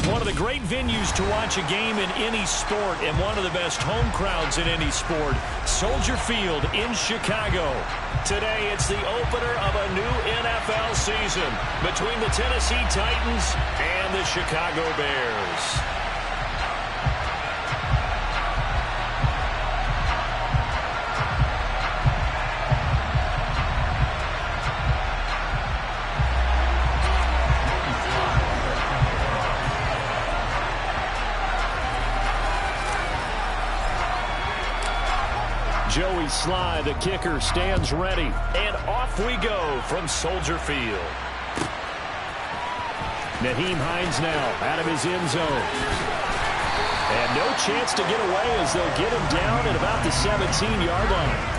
One of the great venues to watch a game in any sport and one of the best home crowds in any sport, Soldier Field in Chicago. Today, it's the opener of a new NFL season between the Tennessee Titans and the Chicago Bears. Joey Sly, the kicker, stands ready. And off we go from Soldier Field. Nyheim Hines now out of his end zone. And no chance to get away as they'll get him down at about the 17-yard line.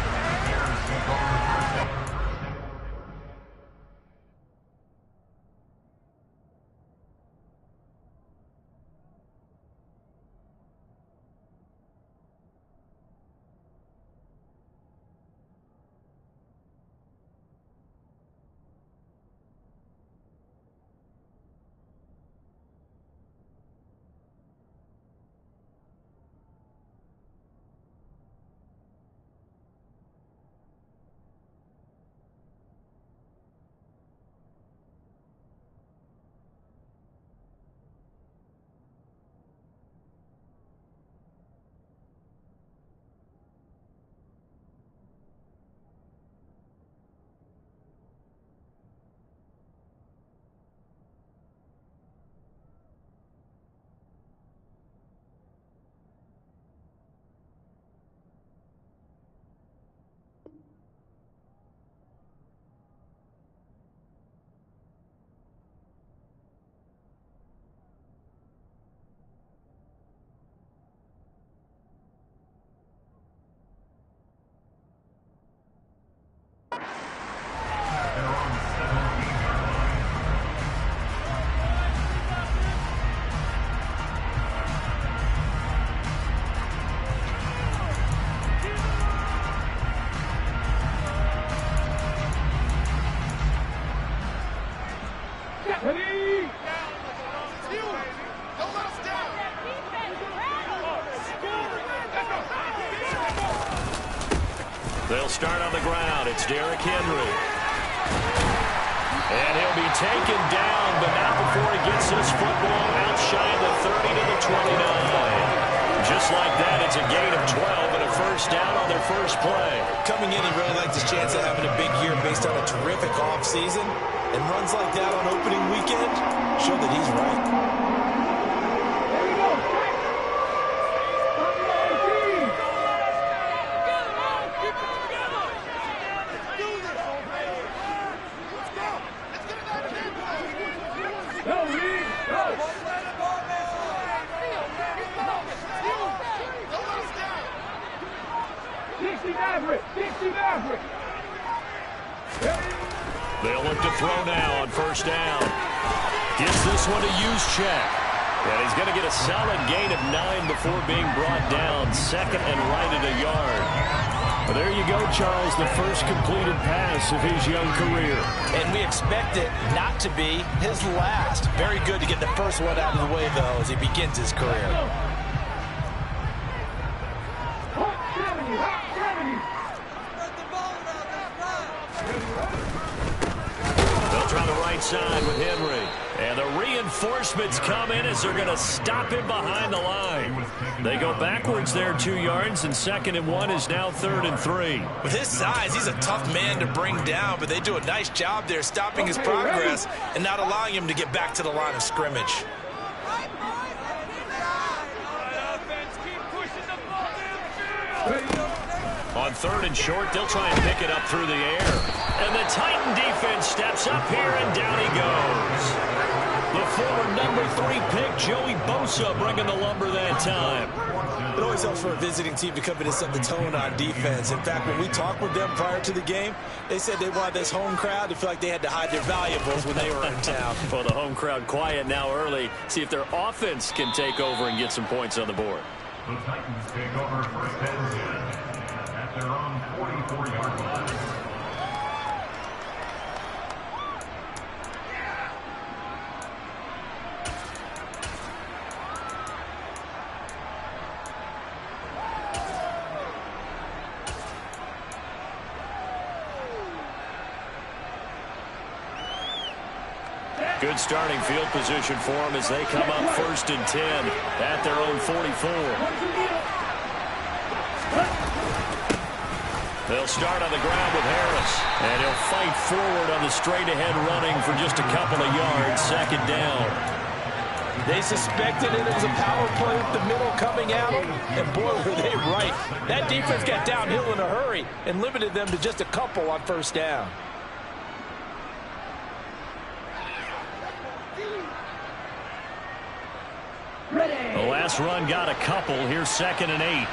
They'll start on the ground. It's Derrick Henry. And he'll be taken down, but not before he gets this football outside the 30 to the 29. Just like that, it's a gain of 12 and a first down on their first play. Coming in, he really liked his chance of having a big year based on a terrific offseason. And runs like that on opening weekend show that he's right. They'll look to throw now on first down. Gets this one to Juszczyk. And he's going to get a solid gain of 9 before being brought down. Second and right at a yard. Well, there you go, Charles, the first completed pass of his young career. And we expect it not to be his last. Very good to get the first one out of the way, though, as he begins his career. Try the right side with Henry. And the reinforcements come in as they're going to stop him behind the line. They go backwards there 2 yards, and 2nd and 1 is now 3rd and 3. With his size, he's a tough man to bring down, but they do a nice job there stopping his progress and not allowing him to get back to the line of scrimmage. On 3rd and short, they'll try and pick it up through the air. And the Titan defense steps up here, and down he goes. The former number 3 pick, Joey Bosa, bringing the lumber that time. It always helps for a visiting team to come in and set the tone on defense. In fact, when we talked with them prior to the game, they said they wanted this home crowd to feel like they had to hide their valuables when they were in town. Well, the home crowd quiet now early. See if their offense can take over and get some points on the board. The Titans take over first and 10 at their own 44-yard line. Good starting field position for them as they come up 1st and 10 at their own 44. They'll start on the ground with Harris, and he'll fight forward on the straight-ahead running for just a couple of yards, 2nd down. They suspected it was a power play up the middle coming out, and boy, were they right. That defense got downhill in a hurry and limited them to just a couple on 1st down. The last run got a couple. Here's 2nd and 8.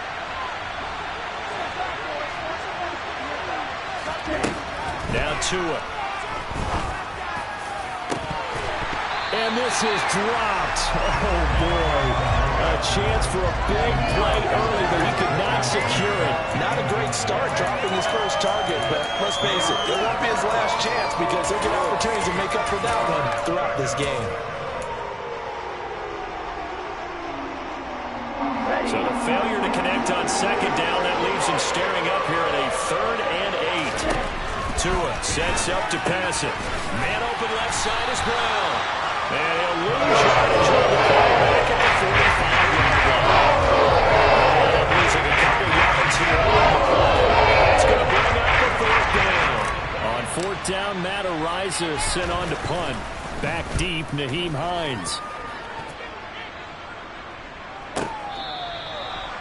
Down to it. And this is dropped. Oh, boy. A chance for a big play early, but he could not secure it. Not a great start dropping his first target, but let's face it, it won't be his last chance because he'll get opportunities to make up for that one throughout this game. So the failure to connect on 2nd down, that leaves him staring up here at a 3rd and 8. Tua sets up to pass it. Man open left side is Brown. And he'll lose yardage on the ball back at the 45-yard line. Losing a couple yards here on the play. It's going to bring up the 4th down. On 4th down, Matt Ariza is sent on to punt. Back deep, Nyheim Hines.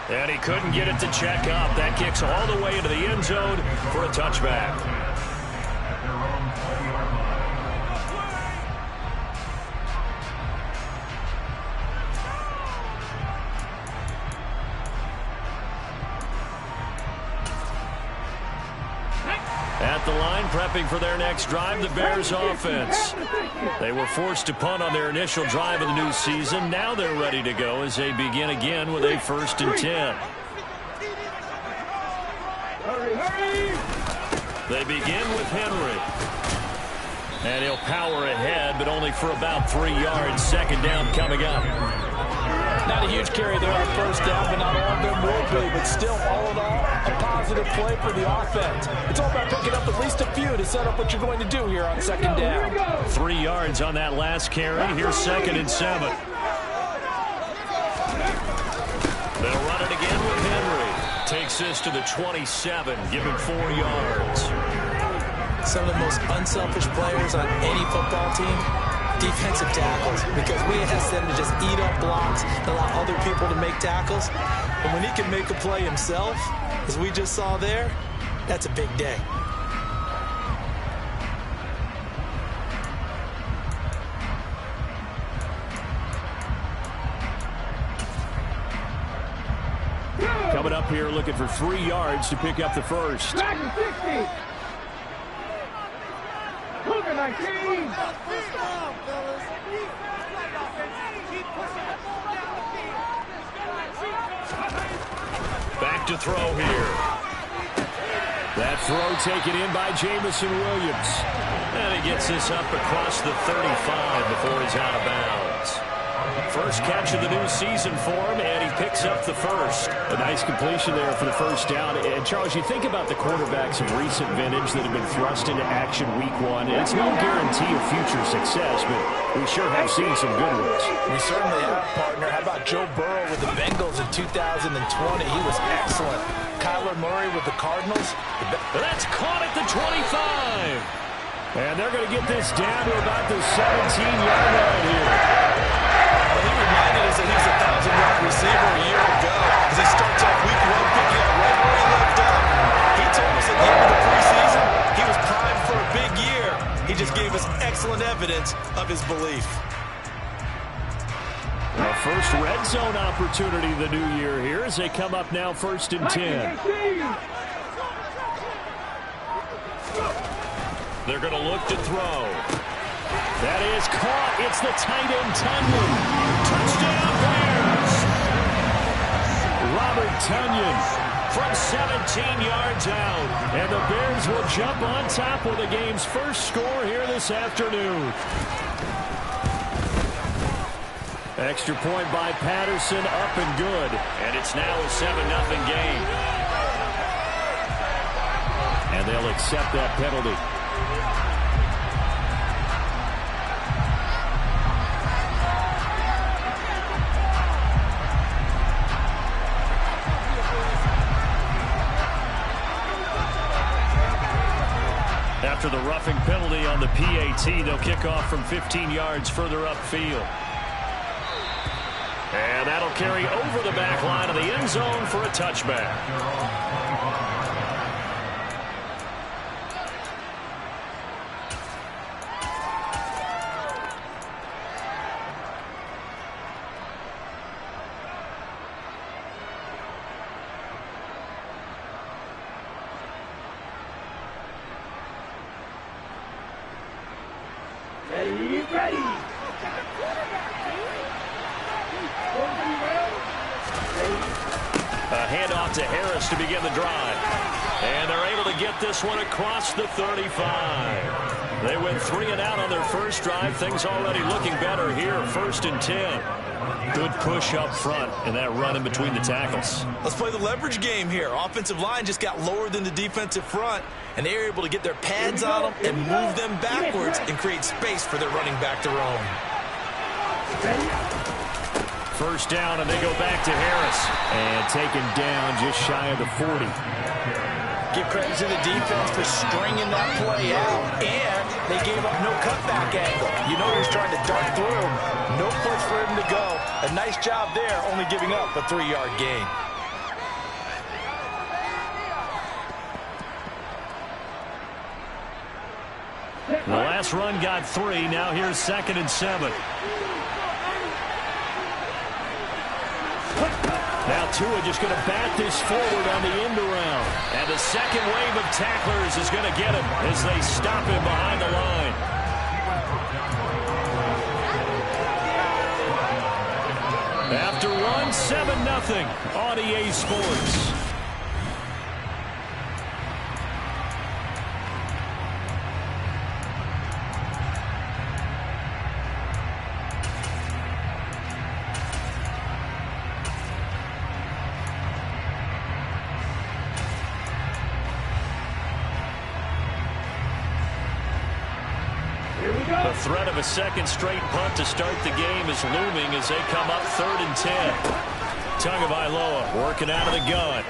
And he couldn't get it to check up. That kicks all the way into the end zone for a touchback. At the line, prepping for their next drive, the Bears offense. They were forced to punt on their initial drive of the new season. Now they're ready to go as they begin again with a 1st and 10. They begin with Henry. And he'll power ahead, but only for about 3 yards. 2nd down coming up. Not a huge carry there on 1st down, but not all of them will be. But still, all in all, a positive play for the offense. It's all about picking up at least a few to set up what you're going to do here on 2nd down. 3 yards on that last carry. Here's 2nd and 7. They'll run it again with Henry. Takes this to the 27, giving 4 yards. Some of the most unselfish players on any football team, defensive tackles, because we ask them to just eat up blocks and allow other people to make tackles. And when he can make a play himself, as we just saw there, that's a big day. Coming up here looking for 3 yards to pick up the first. Back to 60. Cougar 19. Back to throw here. That throw taken in by Jamison Williams. And he gets this up across the 35 before he's out of bounds. First catch of the new season for him, and he picks up the first. A nice completion there for the first down. And, Charles, you think about the quarterbacks of recent vintage that have been thrust into action week 1. It's no guarantee of future success, but we sure have seen some good ones. We certainly have, partner. How about Joe Burrow with the Bengals in 2020? He was excellent. Kyler Murray with the Cardinals. That's caught at the 25. And they're going to get this down to about the 17-yard line here. He reminded us that he was a 1,000-yard receiver a year ago as he starts off week 1 picking up right where he left off. He told us at the end of the preseason he was primed for a big year. He just gave us excellent evidence of his belief. The first red zone opportunity of the new year here as they come up now 1st and 10. They're going to look to throw. That is caught. It's the tight end, Tunyon. Touchdown, Bears. Robert Tunyon from 17 yards out. And the Bears will jump on top with the game's first score here this afternoon. Extra point by Patterson, up and good. And it's now a 7-0 game. And they'll accept that penalty. After the roughing penalty on the PAT, they'll kick off from 15 yards further upfield. And that'll carry over the back line of the end zone for a touchback. Ready. A handoff to Harris to begin the drive. And they're able to get this one across the 35. They went 3 and out on their first drive. Things already looking better here. 1st and 10. Good push up front and that run in between the tackles. Let's play the leverage game here. Offensive line just got lower than the defensive front, and they were able to get their pads on them and move them backwards and create space for their running back to roam. First down, and they go back to Harris. And taken down just shy of the 40. Give credit to the defense for stringing that play out, and they gave up no cutback angle. You know he was trying to dart through. No place for him to go. A nice job there, only giving up a 3-yard gain. The last run got 3. Now here's 2nd and 7. Now Tua just going to bat this forward on the end around. And the second wave of tacklers is going to get him as they stop him behind the line. After one, 7-0 on EA Sports. The threat of a second straight punt to start the game is looming as they come up 3rd and 10. Tagovailoa working out of the gun.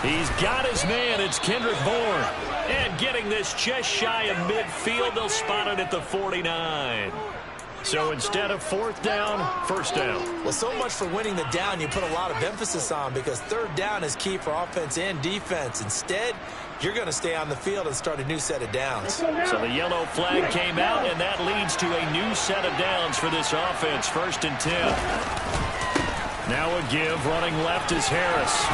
He's got his man. It's Kendrick Bourne. And getting this just shy of midfield, they'll spot it at the 49. So instead of 4th down, 1st down. Well, so much for winning the down you put a lot of emphasis on, because 3rd down is key for offense and defense. Instead, you're going to stay on the field and start a new set of downs. So the yellow flag came out, and that leads to a new set of downs for this offense. 1st and 10. Now a give. Running left is Harris.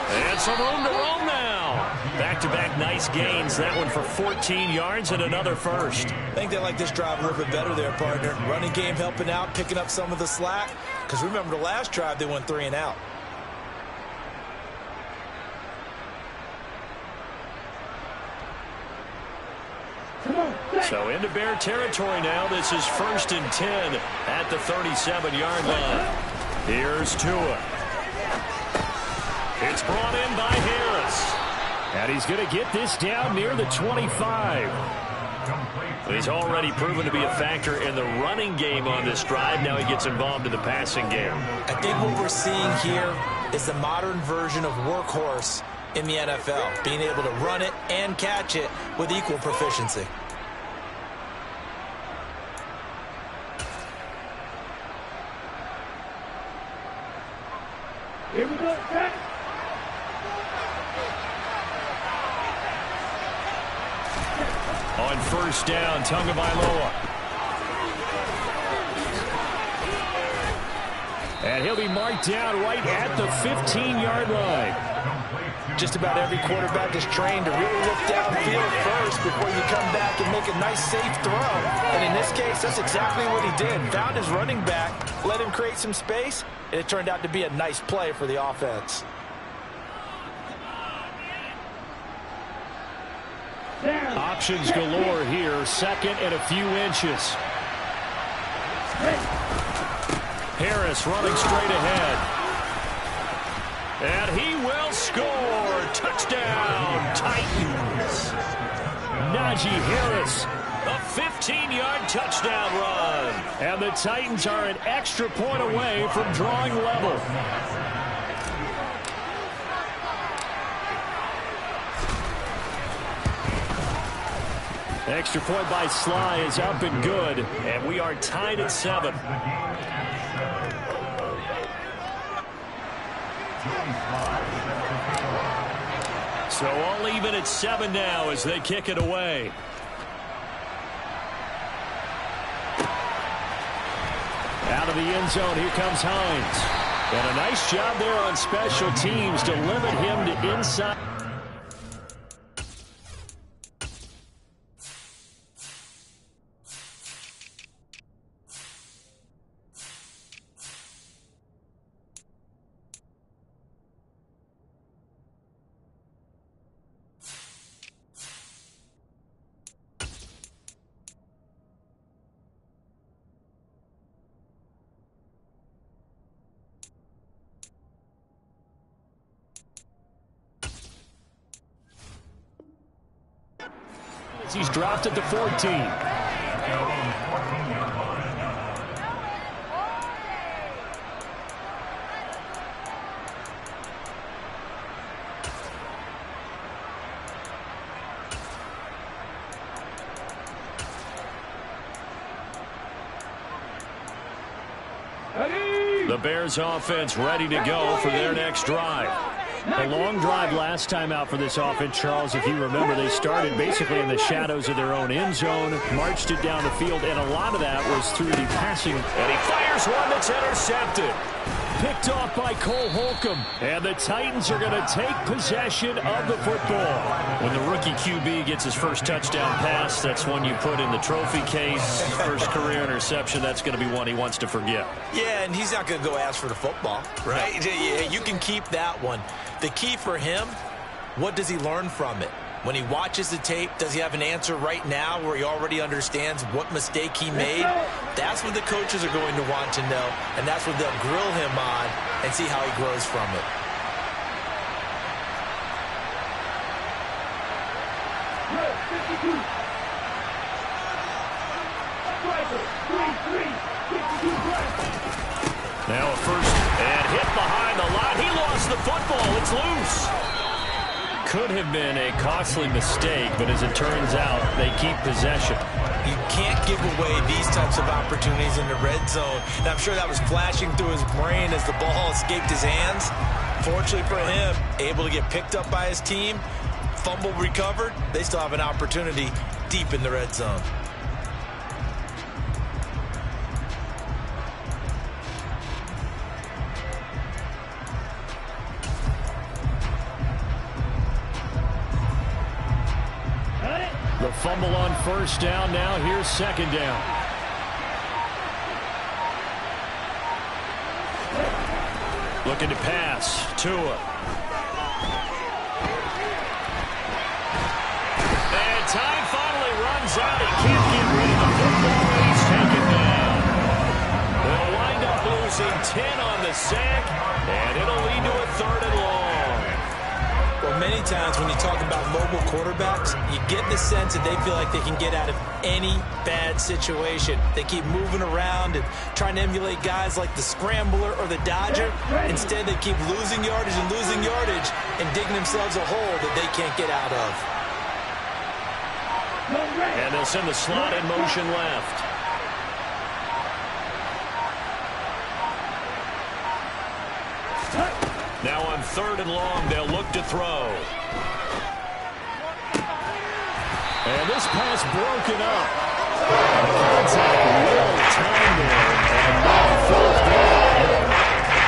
And some room to roam now. Back-to-back nice gains. That one for 14 yards and another first. I think they like this drive a little bit better there, partner. Running game helping out, picking up some of the slack. Because remember, the last drive they went 3 and out. So into Bear territory now. This is 1st and 10 at the 37-yard line. Here's Tua. It's brought in by Harris. And he's going to get this down near the 25. He's already proven to be a factor in the running game on this drive. Now he gets involved in the passing game. I think what we're seeing here is the modern version of workhorse in the NFL, being able to run it and catch it with equal proficiency. Here we go. Back. On 1st down, Tagovailoa. And he'll be marked down right at the 15-yard line. Just about every quarterback is trained to really look downfield first before you come back and make a nice, safe throw. And in this case, that's exactly what he did. Found his running back, let him create some space, and it turned out to be a nice play for the offense. Options galore here. 2nd and a few inches. Harris running straight ahead. And he will score. Touchdown, Titans. Najee Harris, a 15-yard touchdown run. And the Titans are an extra point away from drawing level. Extra point by Sly is up and good, and we are tied at 7. So all even at 7 now as they kick it away. Out of the end zone, here comes Hines. And a nice job there on special teams to limit him to inside. He's dropped at the 14. The Bears offense ready to go for their next drive. A long drive last time out for this offense, Charles. If you remember, they started basically in the shadows of their own end zone, marched it down the field, and a lot of that was through the passing. And he fires one that's intercepted. Picked off by Cole Holcomb. And the Titans are going to take possession of the football. When the rookie QB gets his first touchdown pass, that's one you put in the trophy case. First career interception, that's going to be one he wants to forget. Yeah, and he's not going to go ask for the football, right? Yeah, you can keep that one. The key for him, what does he learn from it? When he watches the tape, does he have an answer right now where he already understands what mistake he made? That's what the coaches are going to want to know, and that's what they'll grill him on and see how he grows from it. Now a first and hit behind the line. He lost the football. It's loose. Could have been a costly mistake, but as it turns out, they keep possession. You can't give away these types of opportunities in the red zone. And I'm sure that was flashing through his brain as the ball escaped his hands. Fortunately for him, able to get picked up by his team, fumble recovered. They still have an opportunity deep in the red zone. The fumble on first down. Now here's second down. Looking to pass. Tua. And time finally runs out. He can't get rid of the football. He's taken down. They'll wind up losing 10 on the sack, and it'll lead to a 3rd and long. Well, many times when you talk about mobile quarterbacks, you get the sense that they feel like they can get out of any bad situation. They keep moving around and trying to emulate guys like the Scrambler or the Dodger. Instead, they keep losing yardage and digging themselves a hole that they can't get out of. And they'll send the slot in motion left. Now on 3rd and long, they'll look to throw. And this pass broken up. Contact well timed there. And now 4th down.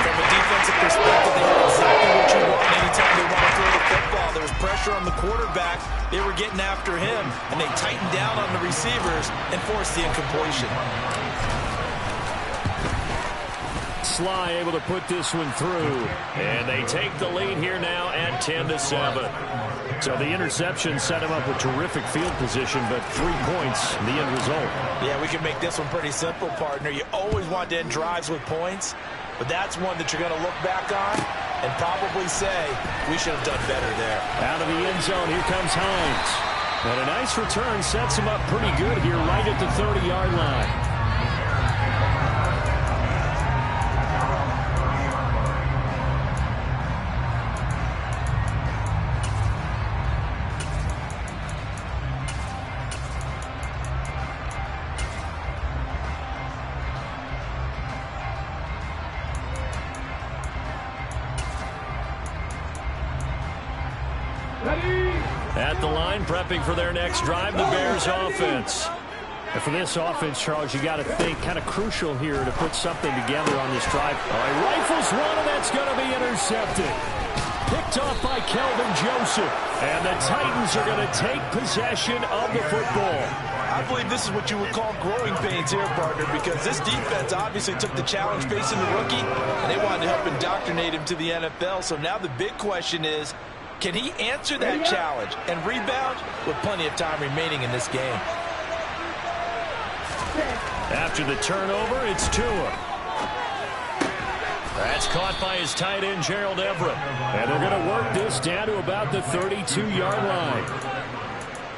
From a defensive perspective, they have exactly what you want anytime they want to throw the football. There was pressure on the quarterback. They were getting after him, and they tightened down on the receivers and forced the incompletion. Sly able to put this one through. And they take the lead here now at 10-7. So the interception set him up with terrific field position, but 3 points in the end result. Yeah, we can make this one pretty simple, partner. You always want to end drives with points, but that's one that you're going to look back on and probably say, we should have done better there. Out of the end zone, here comes Hines. And a nice return sets him up pretty good here right at the 30-yard line. the line, prepping for their next drive, the Bears offense. And for this offense, Charles, you got to think kind of crucial here to put something together on this drive. He rifles one, and that's going to be intercepted. Picked off by Kelvin Joseph. And the Titans are going to take possession of the football. I believe this is what you would call growing pains here, partner, because this defense obviously took the challenge facing the rookie, and they wanted to help indoctrinate him to the NFL. So now the big question is, can he answer that challenge and rebound with plenty of time remaining in this game? After the turnover, it's Tua. That's caught by his tight end, Gerald Everett. And they're going to work this down to about the 32-yard line.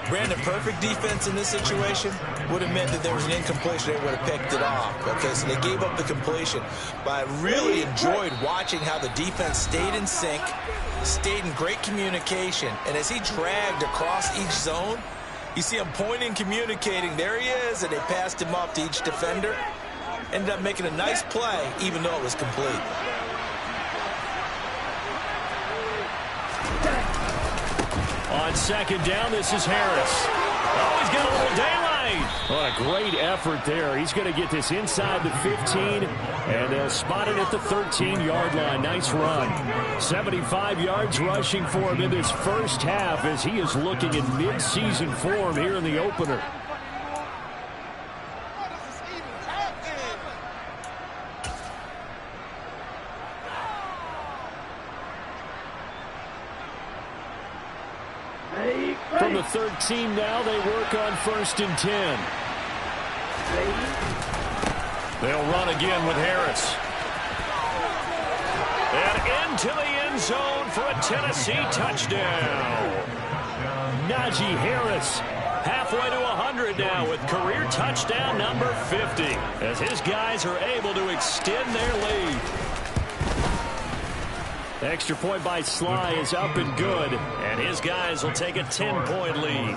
Brandon, perfect defense in this situation would have meant that there was an incompletion. They would have picked it off. Okay, so they gave up the completion. But I really enjoyed watching how the defense stayed in sync, stayed in great communication. And as he dragged across each zone, you see him pointing, communicating. There he is, and they passed him off to each defender. Ended up making a nice play, even though it was complete. On second down, this is Harris. Oh, he's got a little daylight. What a great effort there. He's going to get this inside the 15, and they'll spot it at the 13-yard line. Nice run. 75 yards rushing for him in this first half as he is looking in mid-season form here in the opener. From the 13 now, they work on 1st and 10. They'll run again with Harris. And into the end zone for a Tennessee touchdown. Najee Harris halfway to 100 now with career touchdown number 50 as his guys are able to extend their lead. Extra point by Sly is up and good, and his guys will take a 10-point lead.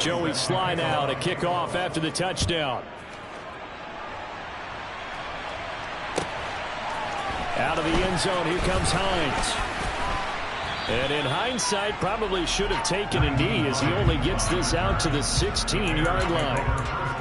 Joey Sly now to kick off after the touchdown. Out of the end zone, here comes Hines. And in hindsight, probably should have taken a knee as he only gets this out to the 16-yard line.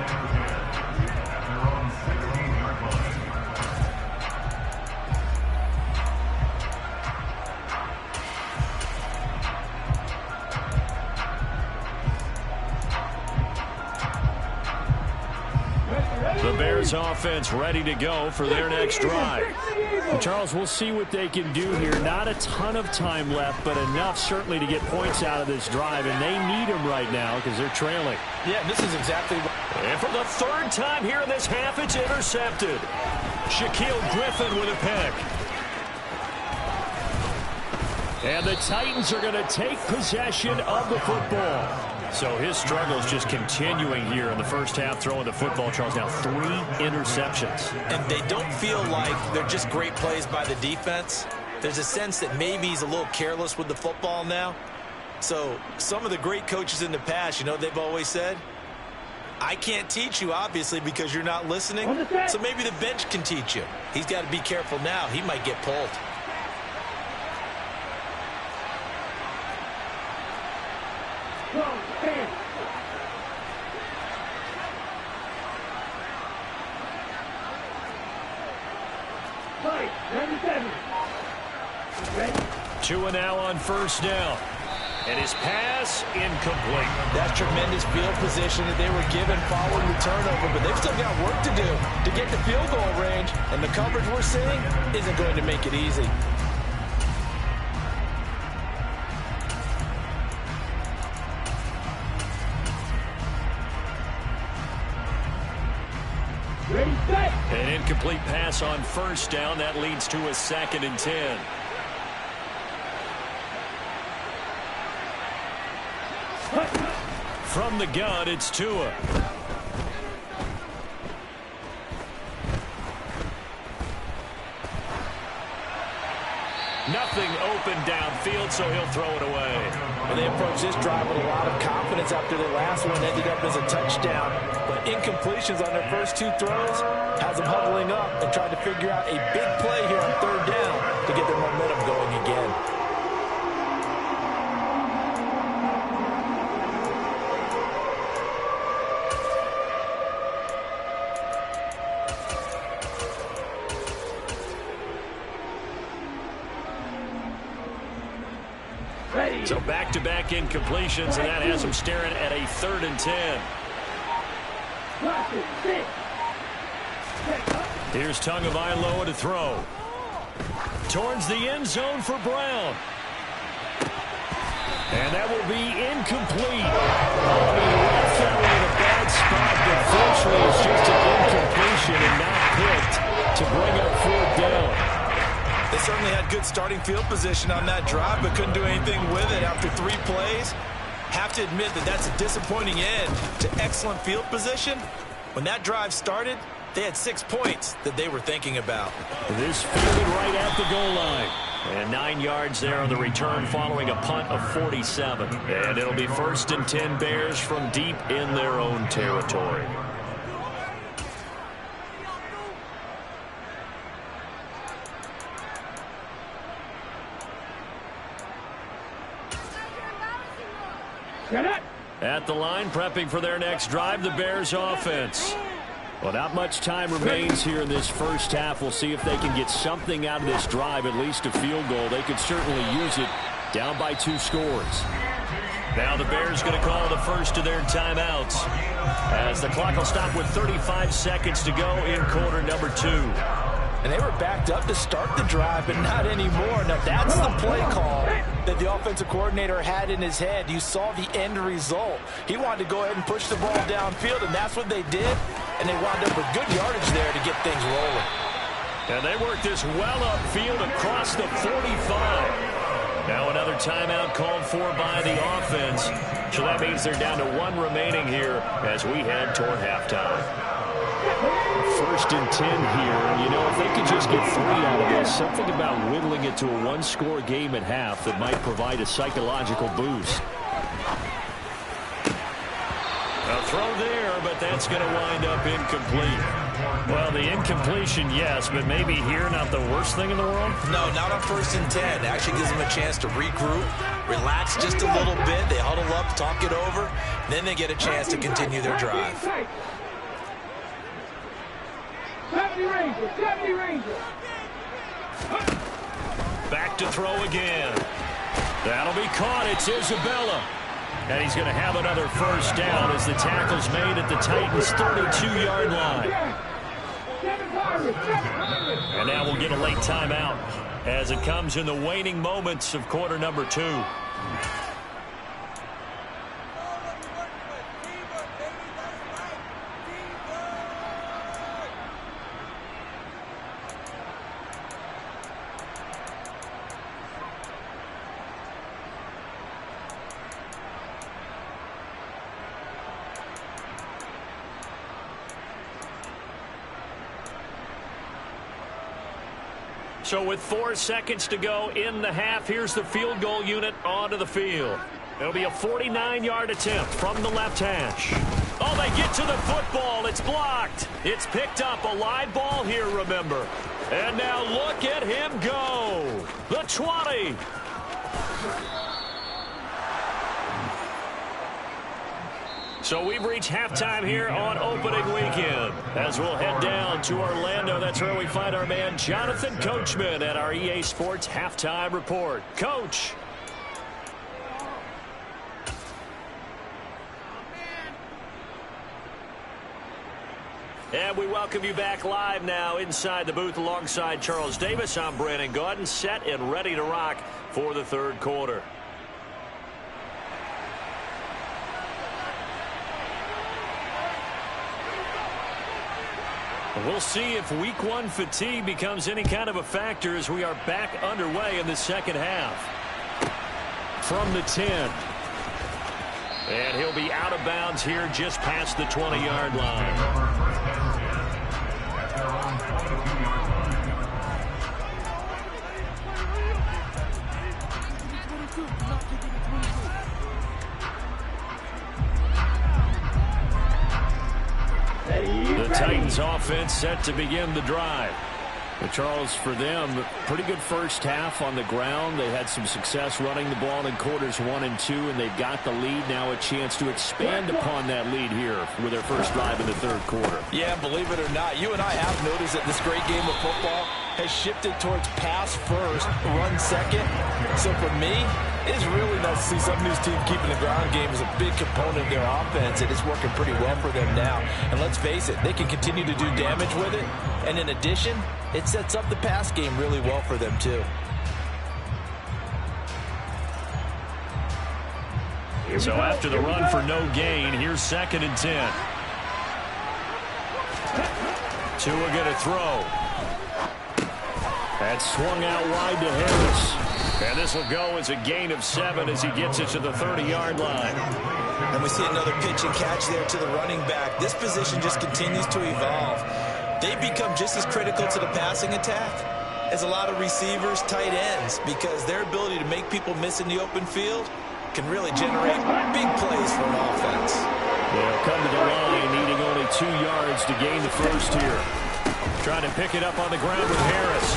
The Bears offense ready to go for their next drive. And Charles, we'll see what they can do here. Not a ton of time left, but enough certainly to get points out of this drive, and they need them right now because they're trailing. Yeah, this is exactly what... And for the third time here in this half, it's intercepted. Shaquille Griffin with a pick. And the Titans are going to take possession of the football. So his struggles just continuing here in the first half throwing the football. Charles, now 3 interceptions. And they don't feel like they're just great plays by the defense. There's a sense that maybe he's a little careless with the football now. So some of the great coaches in the past, you know, they've always said, I can't teach you, obviously, because you're not listening. So maybe the bench can teach you. He's got to be careful now. He might get pulled. Tua now on first down. And his pass incomplete. That's tremendous field position that they were given following the turnover, but they've still got work to do to get to field goal range, and the coverage we're seeing isn't going to make it easy. An incomplete pass on first down. That leads to a 2nd and 10. From the gun, it's Tua. Nothing open downfield, so he'll throw it away. And they approach this drive with a lot of confidence after their last one ended up as a touchdown. But incompletions on their first 2 throws has them huddling up and trying to figure out a big play here on 3rd down to get their momentum going again. So back-to-back incompletions, and that has them staring at a 3rd and 10. Here's Tagovailoa to throw. Towards the end zone for Brown. And that will be incomplete. Oh, he left that one in a bad spot, but fortunately it's just an incompletion and not picked to bring up 4th down. They certainly had good starting field position on that drive, but couldn't do anything with it after 3 plays. Have to admit that that's a disappointing end to excellent field position. When that drive started, they had 6 points that they were thinking about. This fielded right at the goal line. And 9 yards there on the return following a punt of 47. And it'll be 1st and 10 Bears from deep in their own territory. At the line, prepping for their next drive, the Bears offense. Well, not much time remains here in this first half. We'll see if they can get something out of this drive, at least a field goal. They could certainly use it, down by 2 scores. Now the Bears going to call the first of their timeouts, as the clock will stop with 35 seconds to go in quarter number 2. And they were backed up to start the drive, but not anymore. Now, that's the play call that the offensive coordinator had in his head. You saw the end result. He wanted to go ahead and push the ball downfield, and that's what they did. And they wound up with good yardage there to get things rolling. And they worked this well upfield across the 45. Now another timeout called for by the offense. So that means they're down to 1 remaining here as we head toward halftime. 1st and 10 here. You know, if they could just get 3 out of this, something about whittling it to a 1-score game at half that might provide a psychological boost. A throw there, but that's going to wind up incomplete. Well, the incompletion, yes, but maybe here not the worst thing in the world? No, not on 1st and 10. It actually gives them a chance to regroup, relax just a little bit. They huddle up, talk it over, then they get a chance to continue their drive. 70 Rangers. Back to throw again. That'll be caught. It's Isabella. And he's going to have another 1st down as the tackle's made at the Titans' 32-yard line. And now we'll get a late timeout as it comes in the waning moments of quarter number 2. So with 4 seconds to go in the half, here's the field goal unit onto the field. It'll be a 49-yard attempt from the left hash. Oh, they get to the football. It's blocked. It's picked up. A live ball here, remember. And now look at him go. The 20. So we've reached halftime here on opening weekend. As we'll head down to Orlando, that's where we find our man Jonathan Coachman at our EA Sports Halftime Report. Coach. And we welcome you back live now inside the booth alongside Charles Davis. I'm Brandon Gaudin, set and ready to rock for the 3rd quarter. We'll see if week 1 fatigue becomes any kind of a factor as we are back underway in the 2nd half. From the 10. And he'll be out of bounds here just past the 20-yard line. The Titans offense set to begin the drive. But Charles, for them, pretty good first half on the ground. They had some success running the ball in quarters 1 and 2, and they've got the lead. Now a chance to expand upon that lead here with their first drive in the third quarter. Yeah, believe it or not, you and I have noticed that this great game of football has shifted towards pass first, run second. So for me, it's really nice to see some of these teams keeping the ground game as a big component of their offense, and it's working pretty well for them now. And let's face it, they can continue to do damage with it. And in addition, it sets up the pass game really well for them, too. So after the run for no gain, here's 2nd and 10. Tua going to throw. That's swung out wide to Harris. And this will go as a gain of 7 as he gets it to the 30-yard line. And we see another pitch and catch there to the running back. This position just continues to evolve. They've become just as critical to the passing attack as a lot of receivers, tight ends, because their ability to make people miss in the open field can really generate big plays for an offense. They'll come to the line, needing only 2 yards to gain the first here. Trying to pick it up on the ground with Harris.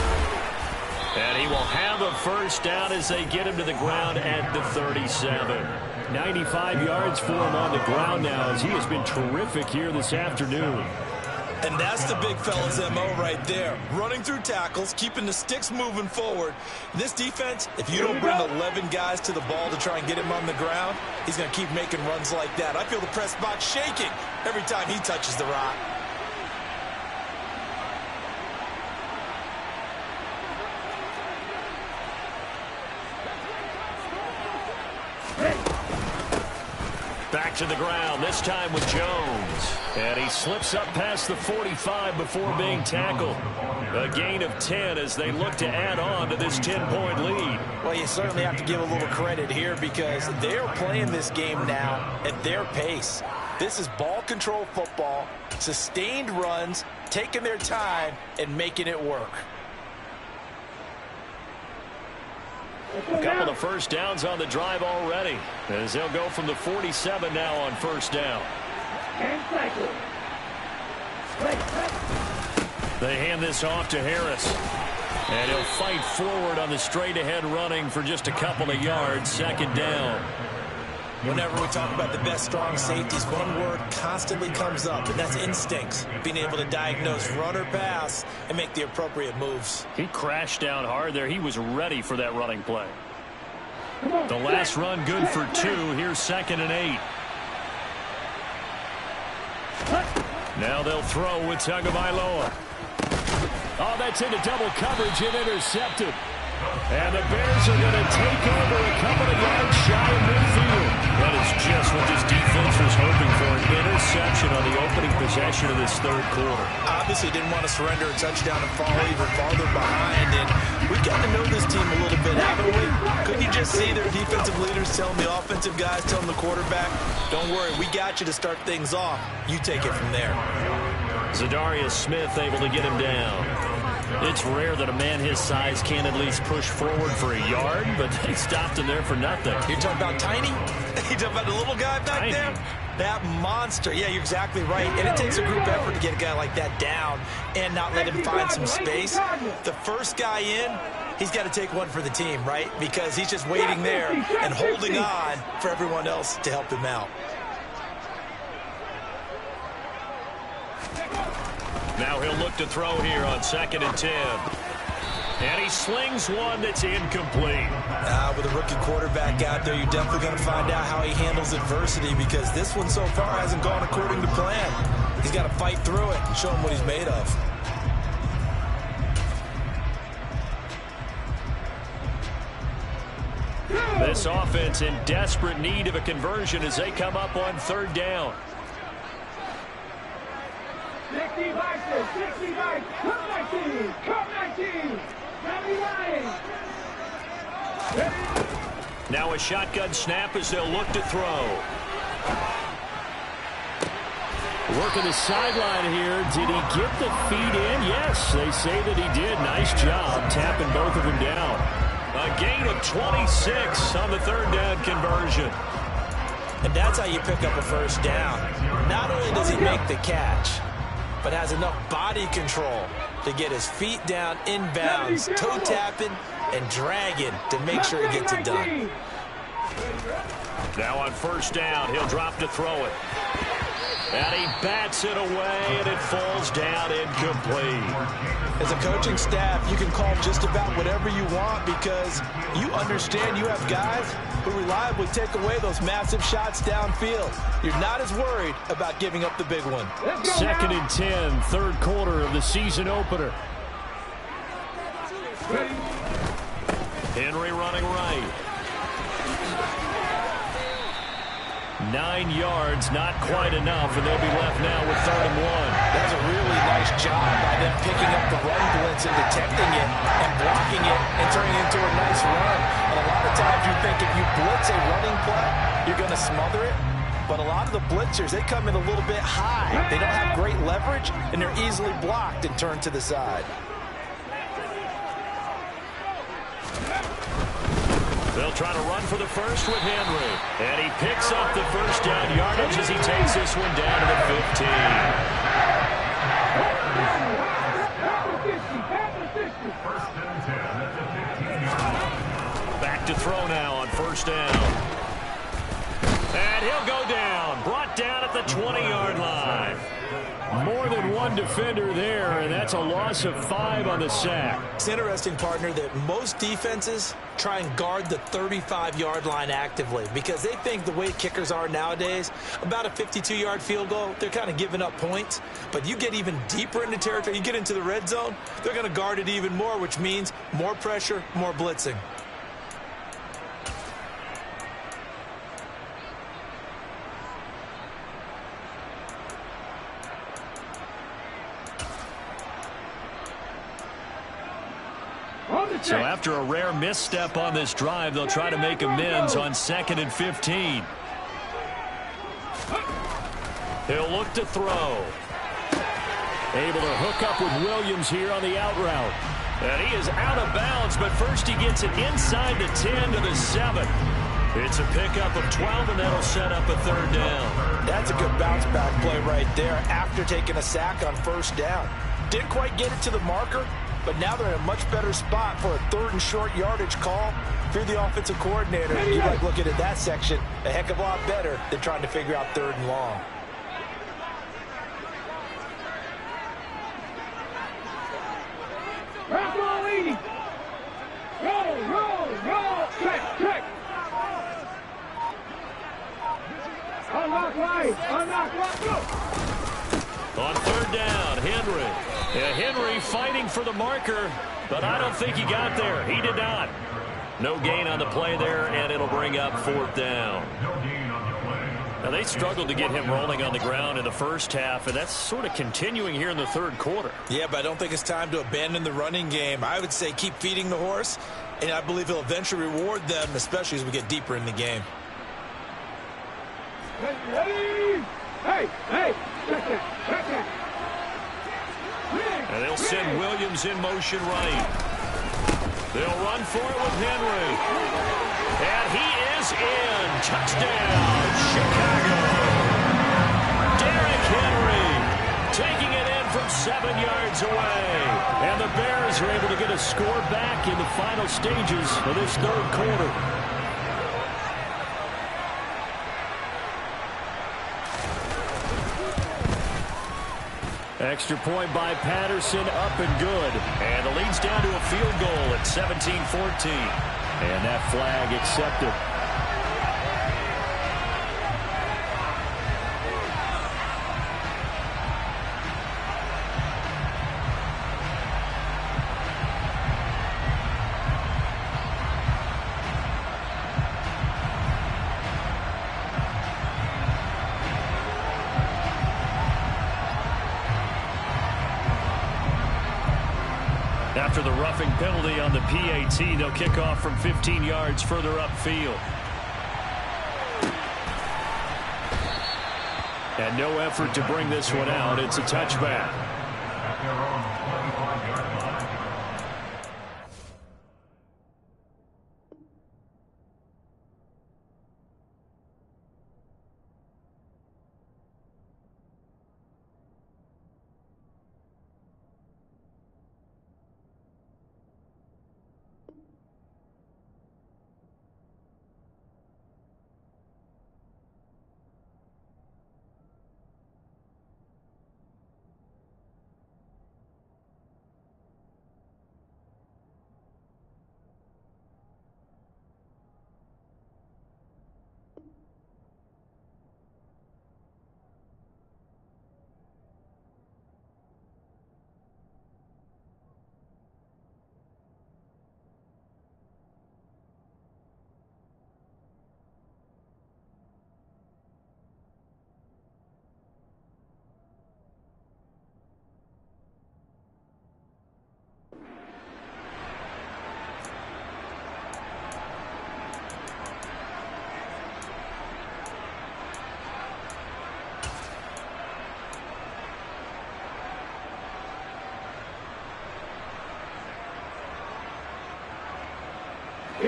And he will have a first down as they get him to the ground at the 37. 95 yards for him on the ground now as he has been terrific here this afternoon. And that's the big fella's MO right there. Running through tackles, keeping the sticks moving forward. This defense, if you don't bring 11 guys to the ball to try and get him on the ground, he's going to keep making runs like that. I feel the press box shaking every time he touches the rock. Back to the ground, this time with Jones. And he slips up past the 45 before being tackled. A gain of 10 as they look to add on to this 10-point lead. Well, you certainly have to give a little credit here because they're playing this game now at their pace. This is ball control football, sustained runs, taking their time, and making it work. A couple of first downs on the drive already as they'll go from the 47 now on first down. They hand this off to Harris. And he'll fight forward on the straight-ahead running for just a couple of yards. 2nd down. Whenever we talk about the best strong safeties, one word constantly comes up, and that's instincts. Being able to diagnose run or pass and make the appropriate moves. He crashed down hard there. He was ready for that running play. The last run good for 2. Here's 2nd and 8. Now they'll throw with Tagovailoa. Oh, that's into double coverage and intercepted. And the Bears are going to take over a couple of yards shy of midfield. That is just what this defense was hoping for, an interception on the opening possession of this third quarter. Obviously didn't want to surrender a touchdown and fall even farther behind. And we've got to know this team a little bit, haven't we? Couldn't you just see their defensive leaders telling the offensive guys, telling the quarterback, don't worry, we got you to start things off. You take it from there. Zadarius Smith able to get him down. It's rare that a man his size can at least push forward for a yard, but they stopped him there for nothing. You're talking about tiny? You're talking about the little guy back there? That monster. Yeah, you're exactly right. And it takes a group effort to get a guy like that down and not let him find some space. The first guy in, he's got to take one for the team, right? Because he's just waiting there and holding on for everyone else to help him out. Now he'll look to throw here on 2nd and 10. And he slings one that's incomplete. With a rookie quarterback out there, you're definitely going to find out how he handles adversity because this one so far hasn't gone according to plan. He's got to fight through it and show him what he's made of. This offense in desperate need of a conversion as they come up on 3rd down. 65, 65, come 19, come 19, now a shotgun snap as they'll look to throw. Working the sideline here. Did he get the feet in? Yes, they say that he did. Nice job tapping both of them down. A gain of 26 on the 3rd down conversion. And that's how you pick up a first down. Not only does he make the catch, but has enough body control to get his feet down inbounds, toe tapping and dragging to make sure he gets it done. Now on first down, he'll drop to throw it. And he bats it away, and it falls down incomplete. As a coaching staff, you can call just about whatever you want because you understand you have guys who reliably take away those massive shots downfield. You're not as worried about giving up the big one. Second and 10, third quarter of the season opener. Henry running right. 9 yards, not quite enough, and they'll be left now with 3rd and 1. That's a really nice job by them picking up the run blitz and detecting it and blocking it and turning it into a nice run. And a lot of times you think if you blitz a running play, you're going to smother it. But a lot of the blitzers, they come in a little bit high. They don't have great leverage, and they're easily blocked and turned to the side. They'll try to run for the first with Henry. And he picks up the first down yardage as he takes this one down to the 15. Back to throw now on first down. And he'll go down. Brought down at the 20-yard line. More than one defender there, and that's a loss of 5 on the sack. It's interesting, partner, that most defenses try and guard the 35-yard line actively because they think the way kickers are nowadays, about a 52-yard field goal, they're kind of giving up points. But you get even deeper into territory, you get into the red zone, they're going to guard it even more, which means more pressure, more blitzing. So after a rare misstep on this drive, they'll try to make amends on 2nd and 15. He'll look to throw. Able to hook up with Williams here on the out route. And he is out of bounds, but first he gets it inside the 10 to the 7. It's a pickup of 12, and that'll set up a 3rd down. That's a good bounce back play right there after taking a sack on first down. Didn't quite get it to the marker, but now they're in a much better spot for a 3rd and short yardage call. If you're the offensive coordinator, you like looking at that section a heck of a lot better than trying to figure out 3rd and long. Unlock right, go! On 3rd down, Henry. Yeah, Henry fighting for the marker, but I don't think he got there. He did not. No gain on the play there, and it'll bring up 4th down. Now, they struggled to get him rolling on the ground in the first half, and that's sort of continuing here in the 3rd quarter. Yeah, but I don't think it's time to abandon the running game. I would say keep feeding the horse, and I believe he'll eventually reward them, especially as we get deeper in the game. Hey, check that. And they'll send Williams in motion right. They'll run for it with Henry. And he is in. Touchdown, Chicago. Derrick Henry taking it in from 7 yards away. And the Bears are able to get a score back in the final stages of this 3rd quarter. Extra point by Patterson, up and good. And the lead's down to a field goal at 17-14. And that flag accepted. After the roughing penalty on the PAT, they'll kick off from 15 yards further upfield. And no effort to bring this one out. It's a touchback.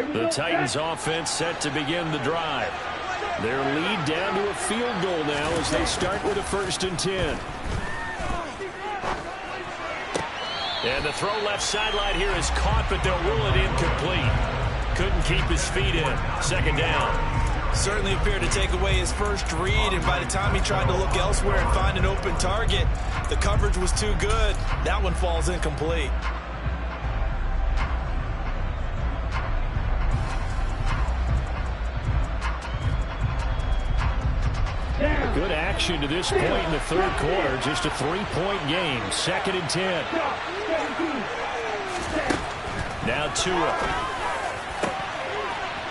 The Titans offense set to begin the drive. Their lead down to a field goal now as they start with a 1st and 10. And the throw left sideline here is caught, but they'll rule it incomplete. Couldn't keep his feet in. 2nd down. Certainly appeared to take away his first read, and by the time he tried to look elsewhere and find an open target, the coverage was too good. That one falls incomplete. Good action to this point in the 3rd quarter. Just a 3-point game. 2nd and 10. Now Tua.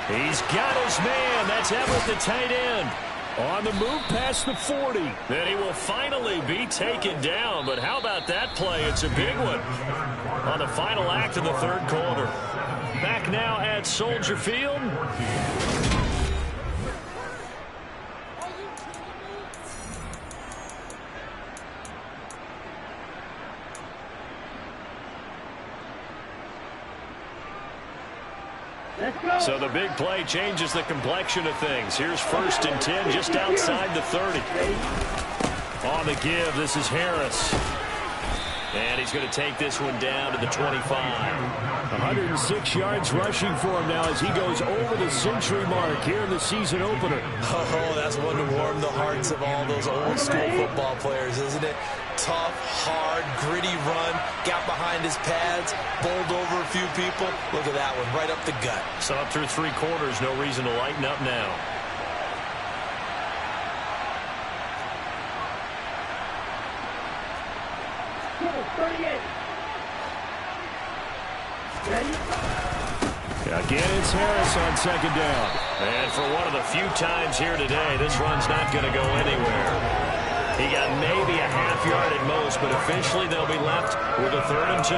He's got his man. That's Everett, the tight end. On the move past the 40. Then he will finally be taken down. But how about that play? It's a big one on the final act of the 3rd quarter. Back now at Soldier Field. So the big play changes the complexion of things. Here's 1st and 10 just outside the 30. On the give, this is Harris. And he's going to take this one down to the 25. 106 yards rushing for him now as he goes over the century mark here in the season opener. Oh, that's one to warm the hearts of all those old school football players, isn't it? Tough, hard, gritty run, got behind his pads, bowled over a few people. Look at that one, right up the gut. So up through 3 quarters, no reason to lighten up now. Again, it's Harris on 2nd down. And for one of the few times here today, this run's not going to go anywhere. He got maybe a half yard at most, but officially they'll be left with a 3rd and 2.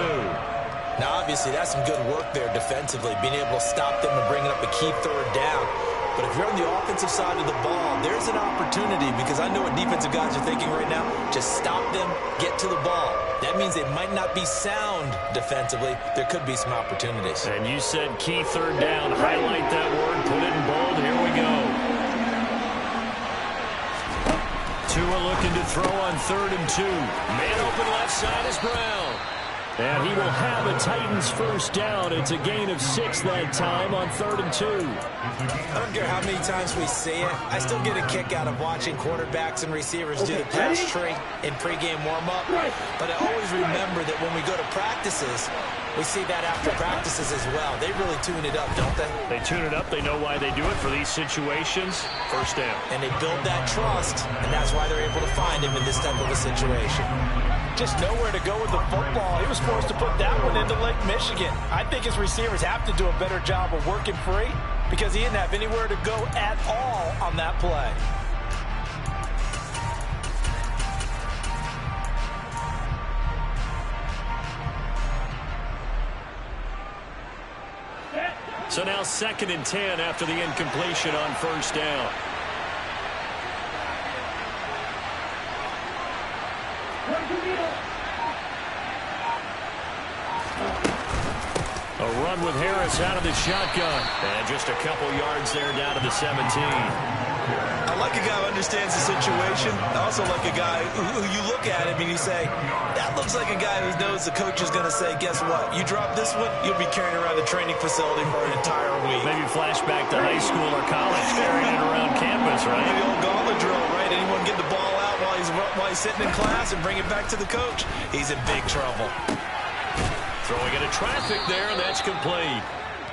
Now, obviously, that's some good work there defensively, being able to stop them and bringing up a key 3rd down. But if you're on the offensive side of the ball, there's an opportunity, because I know what defensive guys are thinking right now. Just stop them, get to the ball. That means they might not be sound defensively. There could be some opportunities. And you said key 3rd down. Highlight that word, put it in bold. Here we go. Tua looking to throw on 3rd and 2. Man open left side is Brown. And he will have a Titans 1st down. It's a gain of 6 that time on 3rd and 2. I don't care how many times we see it. I still get a kick out of watching quarterbacks and receivers do the pass tree in pregame warm-up. But I always remember that when we go to practices, we see that after practices as well. They really tune it up, don't they? They tune it up. They know why they do it for these situations. 1st down. And they build that trust, and that's why they're able to find him in this type of a situation. Just nowhere to go with the football. He was forced to put that one into Lake Michigan. I think his receivers have to do a better job of working free because he didn't have anywhere to go at all on that play. So now 2nd and 10 after the incompletion on 1st down. A run with Harris out of the shotgun. And just a couple yards there down to the 17. I like a guy who understands the situation. I also like a guy who you look at him and you say, that looks like a guy who knows the coach is going to say, guess what? You drop this one, you'll be carrying around the training facility for an entire week. Maybe flashback to high school or college, carrying it around campus, right? Maybe old gauntlet drill, right? Anyone get the ball out while he's sitting in class and bring it back to the coach? He's in big trouble. Throwing into traffic there, and that's complete.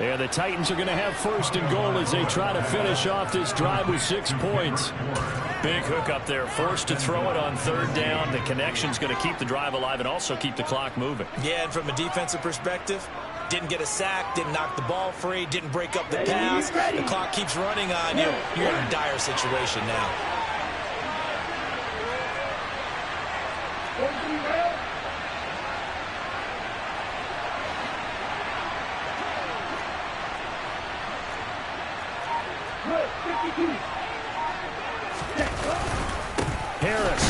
And the Titans are going to have 1st and goal as they try to finish off this drive with 6 points. Big hook up there, forced to throw it on 3rd down. The connection's going to keep the drive alive and also keep the clock moving. Yeah, and from a defensive perspective, didn't get a sack, didn't knock the ball free, didn't break up the pass. The clock keeps running on you. You're in a dire situation now. Harris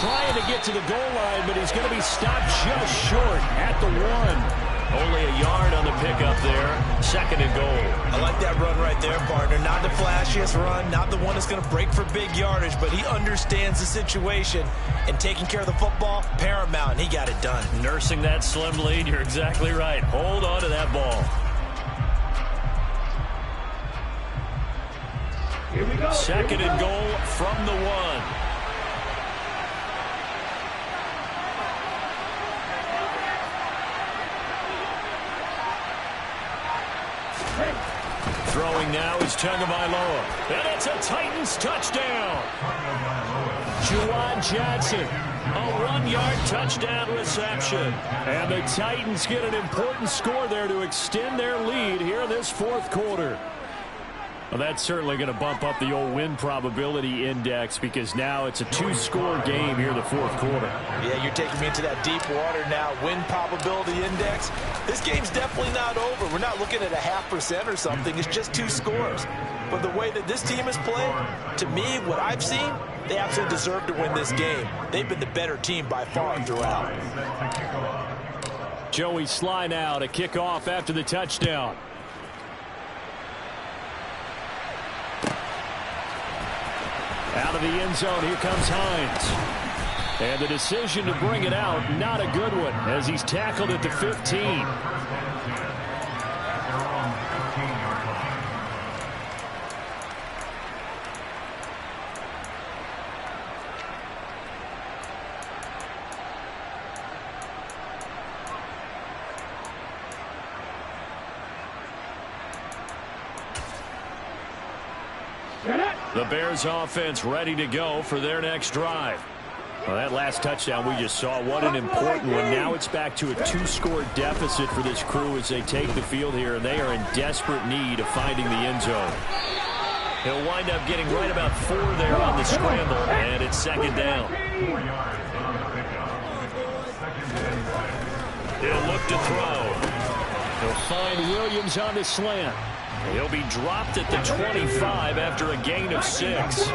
trying to get to the goal line, but he's going to be stopped just short at the 1. Only a yard on the pickup there. Second and goal. I like that run right there, partner. Not the flashiest run, not the one that's going to break for big yardage, but he understands the situation, and taking care of the football, paramount, and he got it done. Nursing that slim lead, you're exactly right. Hold on to that ball. Here we go. Second and goal from the 1. Throwing now is Tagovailoa. And it's a Titans touchdown. Juwan Johnson, a 1-yard touchdown reception. And the Titans get an important score there to extend their lead here in this fourth quarter. Well, that's certainly going to bump up the old win probability index because now it's a 2-score game here in the fourth quarter. Yeah, you're taking me into that deep water now. Win probability index. This game's definitely not over. We're not looking at a 0.5% or something. It's just 2 scores. But the way that this team has played, to me, what I've seen, they absolutely deserve to win this game. They've been the better team by far throughout. Joey Sly now to kick off after the touchdown. Out of the end zone, here comes Hines. And the decision to bring it out, not a good one, as he's tackled at the 15. The Bears offense ready to go for their next drive. Well, that last touchdown we just saw, what an important one. Now it's back to a 2-score deficit for this crew as they take the field here, and they are in desperate need of finding the end zone. He'll wind up getting right about 4 there on the scramble, and it's second down. He'll look to throw. He'll find Williams on the slant. He'll be dropped at the 25 after a gain of 6.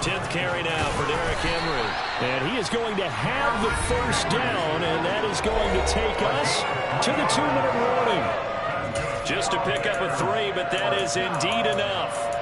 10th carry now for Derrick Henry. And he is going to have the first down, and that is going to take us to the 2-minute warning. Just to pick up a 3, but that is indeed enough.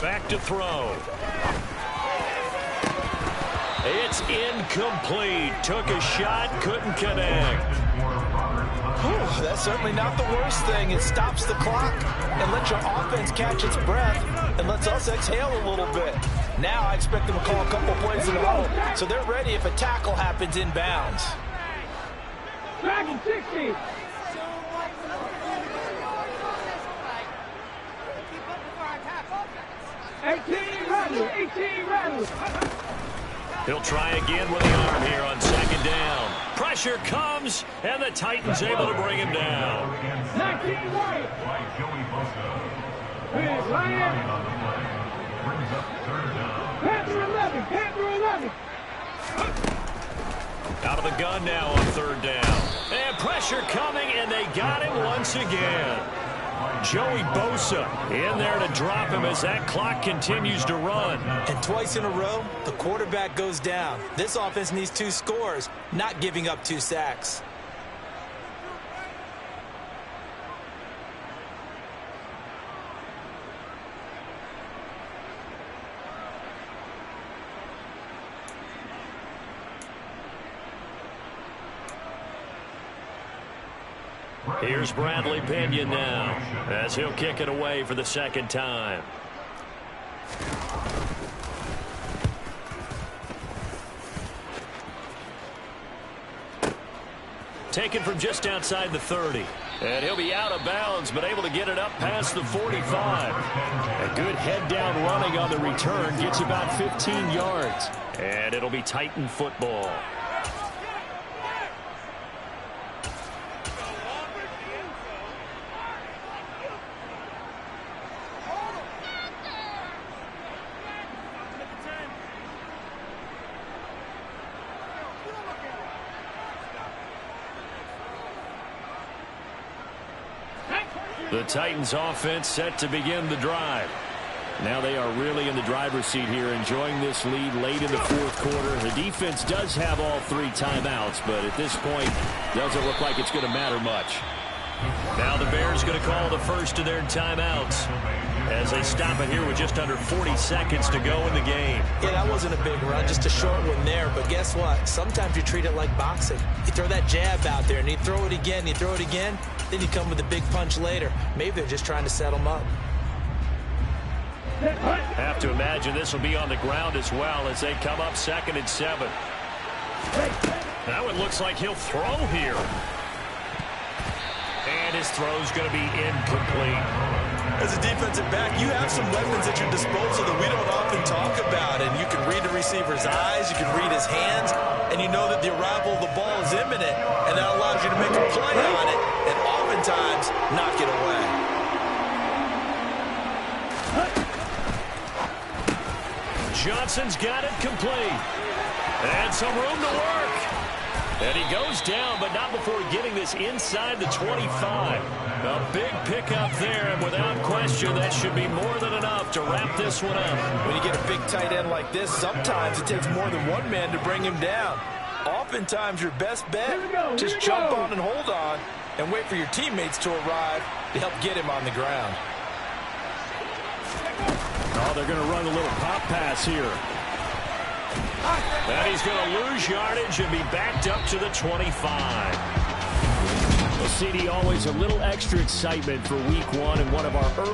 Back to throw. It's incomplete. Took a shot, couldn't connect. Whew, that's certainly not the worst thing. It stops the clock and lets your offense catch its breath and lets us exhale a little bit. Now I expect them to call a couple plays in a row, so they're ready if a tackle happens inbounds. Back in 60. He'll try again with the arm here on second down. Pressure comes, and the Titans able to bring him down. 19 White. Here's Ryan. Panther 11. Panther 11. Out of the gun now on third down. And pressure coming, and they got him once again. Joey Bosa in there to drop him as that clock continues to run. And twice in a row, the quarterback goes down. This offense needs 2 scores, not giving up 2 sacks. Here's Bradley Pinion now as he'll kick it away for the second time. Taken from just outside the 30. And he'll be out of bounds, but able to get it up past the 45. A good head-down running on the return gets about 15 yards. And it'll be Titan football. The Titans offense set to begin the drive. Now they are really in the driver's seat here, enjoying this lead late in the fourth quarter. The defense does have all 3 timeouts, but at this point, doesn't look like it's going to matter much. Now the Bears going to call the first of their timeouts as they stop it here with just under 40 seconds to go in the game. Yeah, that wasn't a big run, just a short one there. But guess what? Sometimes you treat it like boxing. You throw that jab out there, and you throw it again, you throw it again, then you come with a big punch later. Maybe they're just trying to set them up. Have to imagine this will be on the ground as well as they come up 2nd and 7. Now it looks like he'll throw here. And his throw's going to be incomplete. As a defensive back, you have some weapons at your disposal that we don't often talk about. And you can read the receiver's eyes, you can read his hands, and you know that the arrival of the ball is imminent, and that allows you to make a play on it and oftentimes knock it away. Johnson's got it complete. And some room to work. And he goes down, but not before getting this inside the 25. A big pickup there, and without question, that should be more than enough to wrap this one up. When you get a big tight end like this, sometimes it takes more than one man to bring him down. Oftentimes, your best bet, just jump on and hold on and wait for your teammates to arrive to help get him on the ground. Oh, they're going to run a little pop pass here. And he's going to lose yardage and be backed up to the 25. Well, CD, always a little extra excitement for week 1 and one of our early